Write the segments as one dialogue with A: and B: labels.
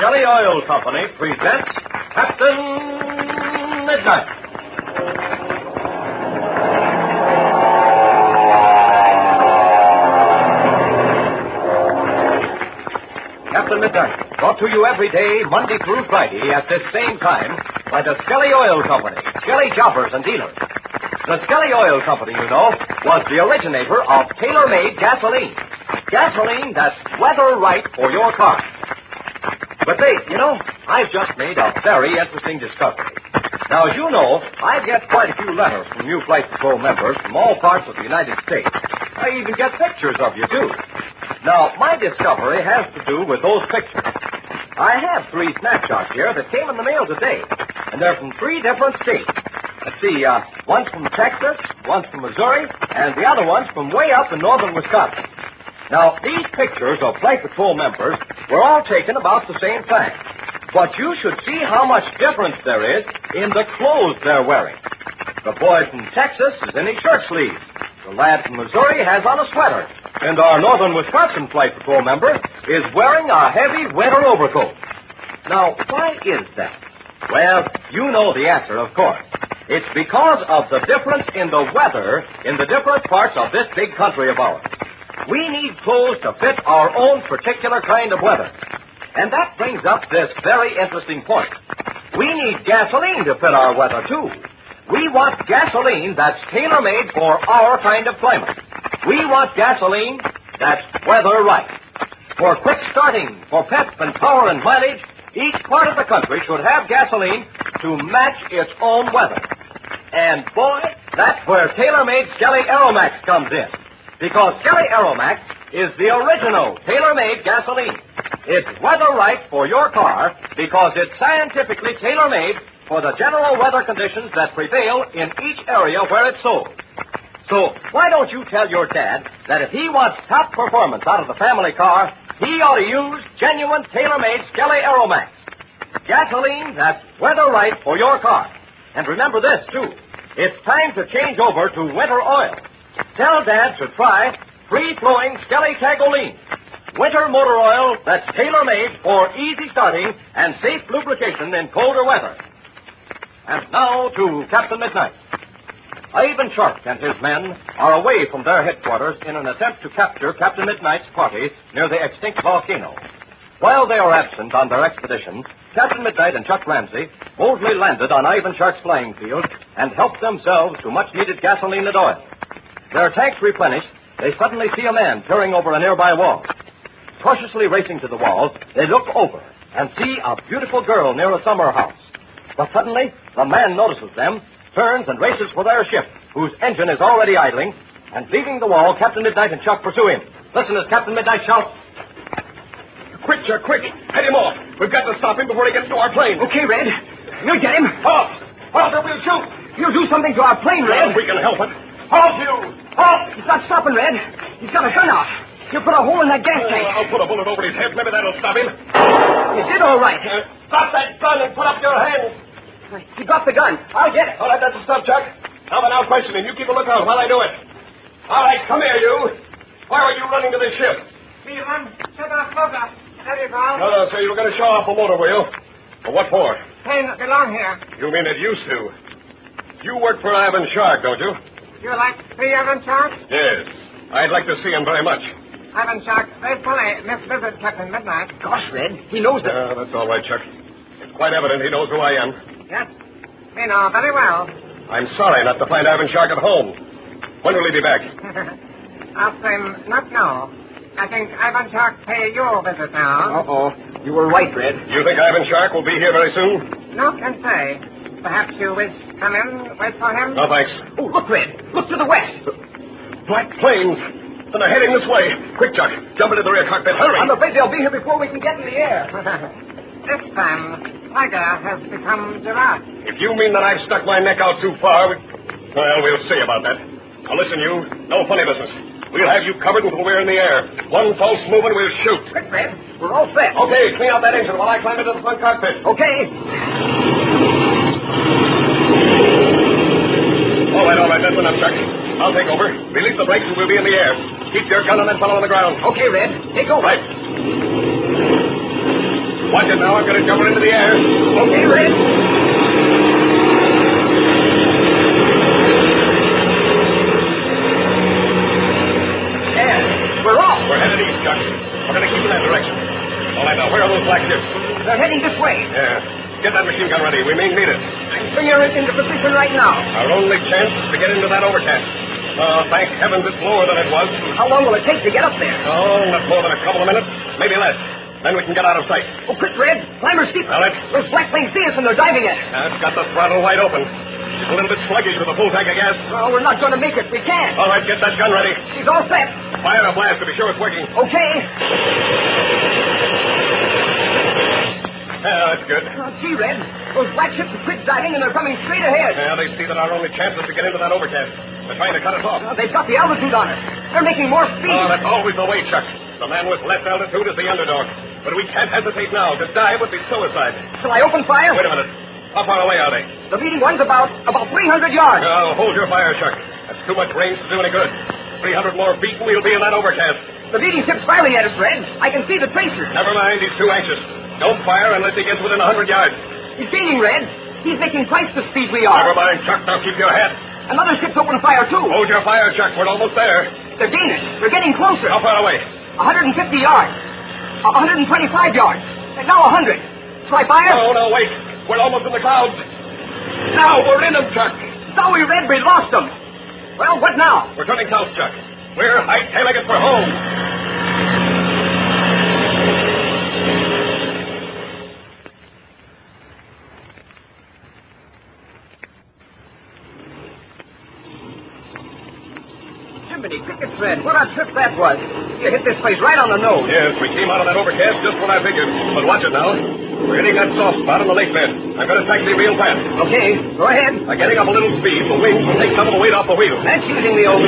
A: Skelly Oil Company presents Captain Midnight. Captain Midnight, brought to you every day, Monday through Friday, at this same time, by the Skelly Oil Company, Skelly Jobbers and Dealers. The Skelly Oil Company, you know, was the originator of tailor-made gasoline. Gasoline that's weather-right for your car. But wait, you know, I've just made a very interesting discovery. Now, as you know, I get quite a few letters from new Flight Patrol members from all parts of the United States. I even get pictures of you, too. Now, my discovery has to do with those pictures. I have 3 snapshots here that came in the mail today, and they're from 3 different states. Let's see, one's from Texas, one's from Missouri, and the other one's from way up in northern Wisconsin. Now, these pictures of Flight Patrol members were all taken about the same time. But you should see how much difference there is in the clothes they're wearing. The boy from Texas is in his shirt sleeves. The lad from Missouri has on a sweater. And our northern Wisconsin Flight Patrol member is wearing a heavy winter overcoat. Now, why is that? Well, you know the answer, of course. It's because of the difference in the weather in the different parts of this big country of ours. We need clothes to fit our own particular kind of weather. And that brings up this very interesting point. We need gasoline to fit our weather, too. We want gasoline that's tailor-made for our kind of climate. We want gasoline that's weather-right. For quick starting, for pep and power and mileage, each part of the country should have gasoline to match its own weather. And, boy, that's where tailor-made Skelly Aeromax comes in. Because Skelly Aeromax is the original tailor-made gasoline. It's weather-right for your car because it's scientifically tailor-made for the general weather conditions that prevail in each area where it's sold. So, why don't you tell your dad that if he wants top performance out of the family car, he ought to use genuine tailor-made Skelly Aeromax. Gasoline that's weather-right for your car. And remember this, too. It's time to change over to winter oil. Tell Dad to try free-flowing Skelly Tagoline. Winter motor oil that's tailor-made for easy starting and safe lubrication in colder weather. And now to Captain Midnight. Ivan Shark and his men are away from their headquarters in an attempt to capture Captain Midnight's party near the extinct volcano. While they are absent on their expedition, Captain Midnight and Chuck Ramsey boldly landed on Ivan Shark's flying field and helped themselves to much-needed gasoline and oil. Their tanks replenished, they suddenly see a man peering over a nearby wall. Cautiously racing to the wall, they look over and see a beautiful girl near a summer house. But suddenly, the man notices them, turns and races for their ship, whose engine is already idling, and leaving the wall, Captain Midnight and Chuck pursue him. Listen as Captain Midnight shouts, "Quick, Chuck, quick! Head him off! We've got to stop him before he gets to our plane!"
B: Okay, Red. You'll get him.
A: Halt! Halt or we'll shoot!
B: He'll do something to our plane, Red.
A: We can help it. Halt, you! Halt!
B: He's not stopping, Red. He's got a gun out. He'll put a hole in that gas tank.
A: I'll put a bullet over his head. Maybe that'll stop him.
B: You did all right.
A: Drop that gun and put up your hands.
B: He dropped the gun. I'll get it.
A: All right, that's the stuff, Chuck. Now then, I'll question him. You keep a lookout while I do it. All right, come here, you. Why were you running to this ship?
C: We run to the motor. There you go.
A: No, so you were going to show off a motor wheel. Well, what for?
C: Plane belong here.
A: You mean it used to? You work for Ivan Shark, don't you?
C: You like the Ivan Shark?
A: Yes. I'd like to see him very much.
C: Ivan Shark, they fully misvisit Captain Midnight.
B: Gosh, Red, he knows that.
A: That's all right, Chuck. It's quite evident he knows who I am.
C: Yes, we know very well.
A: I'm sorry not to find Ivan Shark at home. When will he be back?
C: I'll say not now. I think Ivan Shark pay you a visit now.
B: Uh-oh. You were right, Red.
A: You think Ivan Shark will be here very soon?
C: No can say. Perhaps you wish come in, wait for him?
A: No, thanks.
B: Oh, look, Red. Look to the west.
A: Black planes. Then they're heading this way. Quick, Chuck. Jump into the rear cockpit. Hurry.
B: I'm afraid they'll be here before we can get in the air.
C: This time, Tiger has become giraffe.
A: If you mean that I've stuck my neck out too far, well, we'll see about that. Now, listen, you. No funny business. We'll have you covered until we're in the air. One false move and we'll shoot.
B: Quick, Red. We're all set.
A: Okay, clean out that engine while I climb into the front cockpit.
B: Okay.
A: All right. That's enough, Chuck. I'll take over. Release the brakes and we'll be in the air. Keep your gun on that fellow on the ground.
B: Okay, Red. Take over.
A: Right. Watch it now. I'm going to jump her into the air.
B: Okay, Red. There. We're off.
A: We're headed east, Chuck. We're going to keep in that direction. All right, now, where are those black ships?
B: They're heading this way.
A: Yeah. Get that machine gun ready. We may need it.
B: Bring her into position right now.
A: Our only chance is to get into that overcast. Oh, thank heavens it's lower than it was.
B: How long will it take to get up there?
A: Oh, not more than a couple of minutes. Maybe less. Then we can get out of sight.
B: Oh, quick, Red. Climb her steep.
A: Now,
B: Those black things see us and they're diving at us.
A: It's got the throttle wide open. She's a little bit sluggish with a full tank of gas.
B: Well, we're not going to make it. We can't.
A: All right, get that gun ready.
B: She's all set.
A: Fire a blast to be sure it's working.
B: Okay.
A: That's good.
B: Oh, gee, Red. Those black ships are quick diving and they're coming straight ahead.
A: Yeah, they see that our only chance is to get into that overcast. They're trying to cut us off.
B: They've got the altitude on us. They're making more speed.
A: Oh, that's always the way, Chuck. The man with less altitude is the underdog. But we can't hesitate now. To dive would be suicide.
B: Shall I open fire?
A: Wait a minute. How far away are they?
B: The leading one's about 300 yards.
A: Oh, hold your fire, Chuck. That's too much range to do any good. 300 more feet and we'll be in that overcast.
B: The leading ship's firing at us, Red. I can see the tracers.
A: Never mind. He's too anxious. Don't fire unless he gets within 100 yards.
B: He's gaining, Red. He's making twice the speed we are.
A: Never mind, Chuck. Now keep your head.
B: Another ship's open fire, too.
A: Hold your fire, Chuck. We're almost there.
B: They're gaining. They're getting closer.
A: How far away?
B: 150 yards. 125 yards. And now 100. Shall I fire?
A: No, wait. We're almost in the clouds. Now we're in them, Chuck.
B: Sorry, Red. We lost them. Well, what now?
A: We're turning south, Chuck. We're hightailing it for home.
B: Cricket, Red. What a trip that was. You hit this place right on the nose.
A: Yes, we came out of that overcast just when I figured. But watch it now. We're hitting that soft spot on the lake bed. I'm going to taxi real fast.
B: Okay, go ahead.
A: By getting up a little speed, the wings will take some of the weight off the wheel.
B: That's using the old...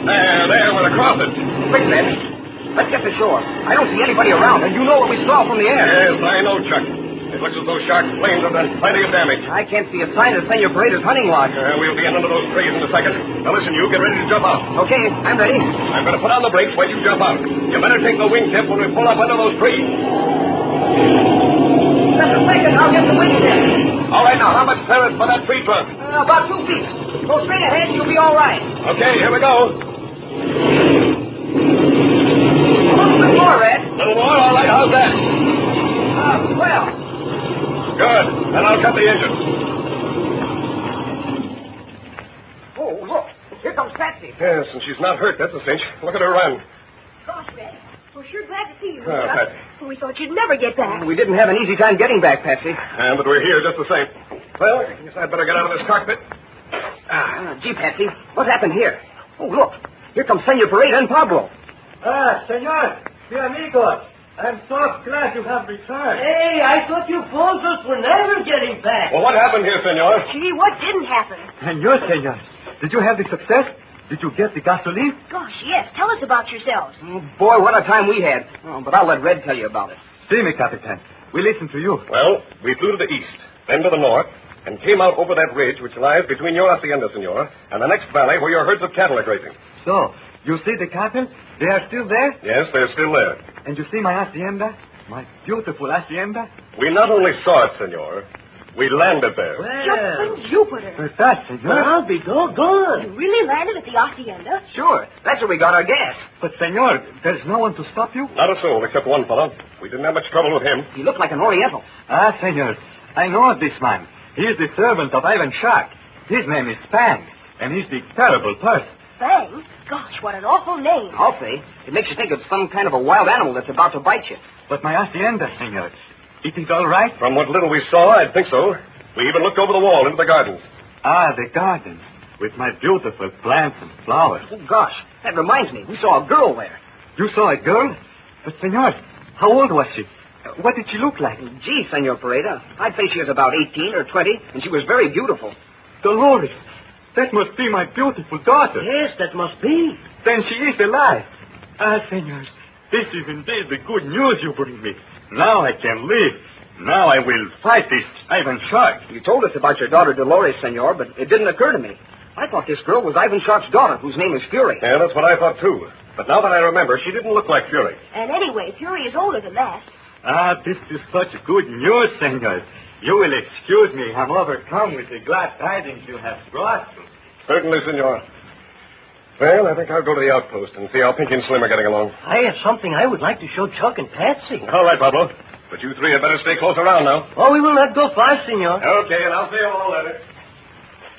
A: There, we're across it.
B: Quick, Red. Let's get to shore. I don't see anybody around, and you know what we saw from the air.
A: Yes, I know, Chuck. It looks as though shark flames have done plenty of damage.
B: I can't see a sign of Senor Paredes' hunting lodge.
A: We'll be in under those trees in a second. Now listen, you get ready to jump out.
B: Okay, I'm ready.
A: I'm going to put on the brakes while you jump out. You better take the wingtip when we pull up under those trees.
B: Just a second, I'll get the wingtip.
A: All right, now, how much clearance for that tree trunk?
B: About 2 feet. Go straight ahead, you'll be all right.
A: Okay, here we go.
B: A little bit more, Red.
A: A little more? All right, how's that?
B: Well...
A: Good. Then I'll cut the engine.
B: Oh, look. Here comes Patsy.
A: Yes, and she's not hurt. That's a cinch. Look at her run.
D: Gosh, Red. We're sure glad to see you.
A: Patsy.
D: We thought you'd never get back.
B: We didn't have an easy time getting back, Patsy.
A: But we're here just the same. Well, I guess I'd better get out of this cockpit.
B: Gee, Patsy, what happened here? Oh, look. Here comes Senor Paredes and Pablo.
E: Senor, mi amigos. I'm so glad you have returned.
F: Hey, I thought you folks were never getting back.
A: Well, what happened here, senor?
D: Gee, what didn't happen?
E: And you, senor, did you have the success? Did you get the gasoline?
D: Gosh, yes. Tell us about yourselves.
B: Oh, boy, what a time we had. Oh, but I'll let Red tell you about it.
E: See me, Capitan. We listen to you.
A: Well, we flew to the east, then to the north, and came out over that ridge which lies between your hacienda, senor, and the next valley where your herds of cattle are grazing.
E: So, you see the cattle? They are still there?
A: Yes, they're still there.
E: And you see my hacienda? My beautiful hacienda?
A: We not only saw it, senor, we landed there.
D: Just Jupiter.
E: With that, senor?
F: I'll be doggone.
D: You really landed at the hacienda?
B: Sure. That's where we got our gas.
E: But, senor, there's no one to stop you?
A: Not a soul except one fellow. We didn't have much trouble with him.
B: He looked like an Oriental.
E: Ah, senor, I know of this man. He is the servant of Ivan Shark. His name is Spang, and he's the terrible person.
D: Fang? Gosh, what an awful name.
B: I'll say. It makes you think of some kind of a wild animal that's about to bite you.
E: But my hacienda, senor, it is all right?
A: From what little we saw, I'd think so. We even looked over the wall into the gardens.
E: Ah, the gardens, with my beautiful plants and flowers.
B: Oh, gosh. That reminds me. We saw a girl there.
E: You saw a girl? But, senor, how old was she? What did she look like?
B: Gee, Senor Paredes, I'd say she was about 18 or 20, and she was very beautiful.
E: Dolores, that must be my beautiful daughter.
F: Yes, that must be.
E: Then she is alive. Ah, senors, this is indeed the good news you bring me. Now I can live. Now I will fight this Ivan Shark.
B: You told us about your daughter Dolores, Senor, but it didn't occur to me. I thought this girl was Ivan Shark's daughter, whose name is Fury.
A: Yeah, that's what I thought, too. But now that I remember, she didn't look like Fury.
D: And anyway, Fury is older than that.
E: This is such good news, senor. You will excuse me. I'm overcome with the glad tidings you have brought.
A: Certainly, senor. Well, I think I'll go to the outpost and see how Pinky and Slim are getting along.
F: I have something I would like to show Chuck and Patsy.
A: All right, Pablo. But you three had better stay close around now.
F: Oh, we will not go far, senor.
A: Okay, and I'll see you all later.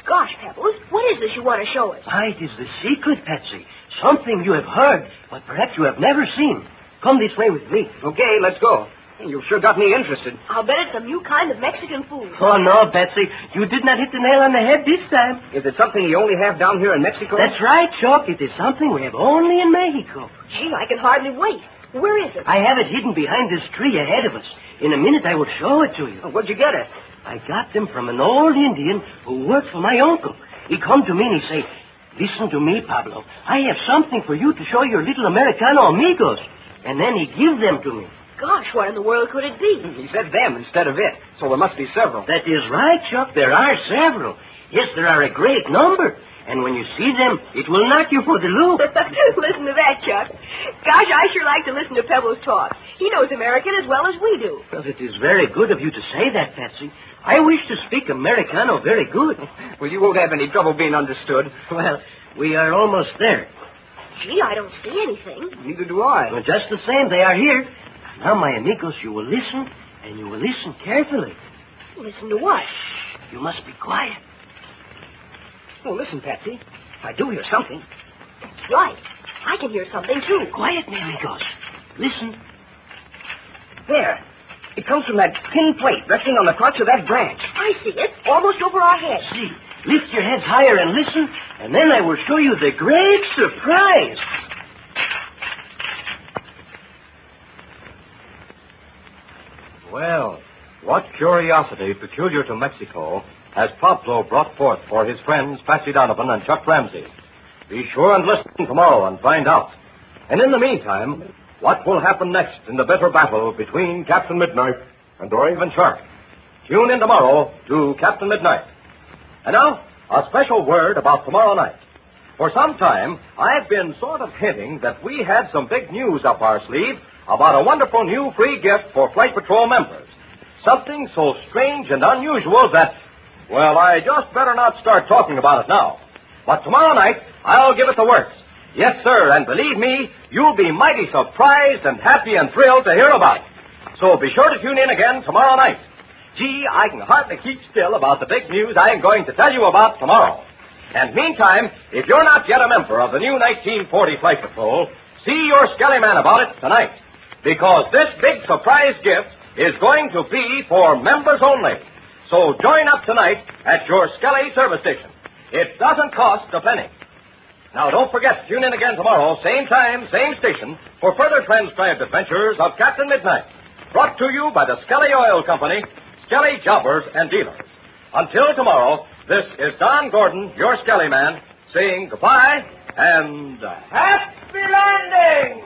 D: Gosh, Pebbles, what is this you want to show us?
F: Why, it is the secret, Patsy. Something you have heard, but perhaps you have never seen. Come this way with me.
B: Okay, let's go. You've sure got me interested.
D: I'll bet it's some new kind of Mexican food.
F: Oh, no, Patsy. You did not hit the nail on the head this time.
B: Is it something you only have down here in Mexico?
F: That's right, Chuck. It is something we have only in Mexico.
D: Gee, I can hardly wait. Where is it?
F: I have it hidden behind this tree ahead of us. In a minute, I will show it to you.
B: Oh, where'd you get it?
F: I got them from an old Indian who worked for my uncle. He come to me and he say, "Listen to me, Pablo. I have something for you to show your little Americano amigos." And then he give them to me.
D: Gosh, what in the world could it be?
B: He said them instead of it, so there must be several.
F: That is right, Chuck. There are several. Yes, there are a great number. And when you see them, it will knock you for the loop.
D: Listen to that, Chuck. Gosh, I sure like to listen to Pebbles talk. He knows American as well as we do.
F: Well, it is very good of you to say that, Patsy. I wish to speak Americano very good.
B: Well, you won't have any trouble being understood.
F: Well, we are almost there.
D: Gee, I don't see anything.
B: Neither do I.
F: Well, just the same, they are here. Now, my amigos, you will listen, and you will listen carefully.
D: Listen to what?
F: You must be quiet.
B: Oh, listen, Patsy. I do hear something.
D: That's right. I can hear something, too.
F: Quiet, my amigos. Listen.
B: There. It comes from that tin plate resting on the crotch of that branch.
D: I see it. Almost over our heads.
F: See, lift your heads higher and listen, and then I will show you the great surprise.
A: Well, what curiosity peculiar to Mexico has Pablo brought forth for his friends Patsy Donovan and Chuck Ramsey? Be sure and listen tomorrow and find out. And in the meantime, what will happen next in the bitter battle between Captain Midnight and the Raven Shark? Tune in tomorrow to Captain Midnight. And now, a special word about tomorrow night. For some time, I've been sort of hinting that we had some big news up our sleeve about a wonderful new free gift for Flight Patrol members. Something so strange and unusual that, well, I just better not start talking about it now. But tomorrow night, I'll give it the works. Yes, sir, and believe me, you'll be mighty surprised and happy and thrilled to hear about it. So be sure to tune in again tomorrow night. Gee, I can hardly keep still about the big news I am going to tell you about tomorrow. And meantime, if you're not yet a member of the new 1940 Flight Patrol, see your Skelly Man about it tonight. Because this big surprise gift is going to be for members only. So join up tonight at your Skelly service station. It doesn't cost a penny. Now, don't forget to tune in again tomorrow, same time, same station, for further transcribed adventures of Captain Midnight. Brought to you by the Skelly Oil Company, Skelly Jobbers and Dealers. Until tomorrow, this is Don Gordon, your Skelly Man, saying goodbye and happy landing!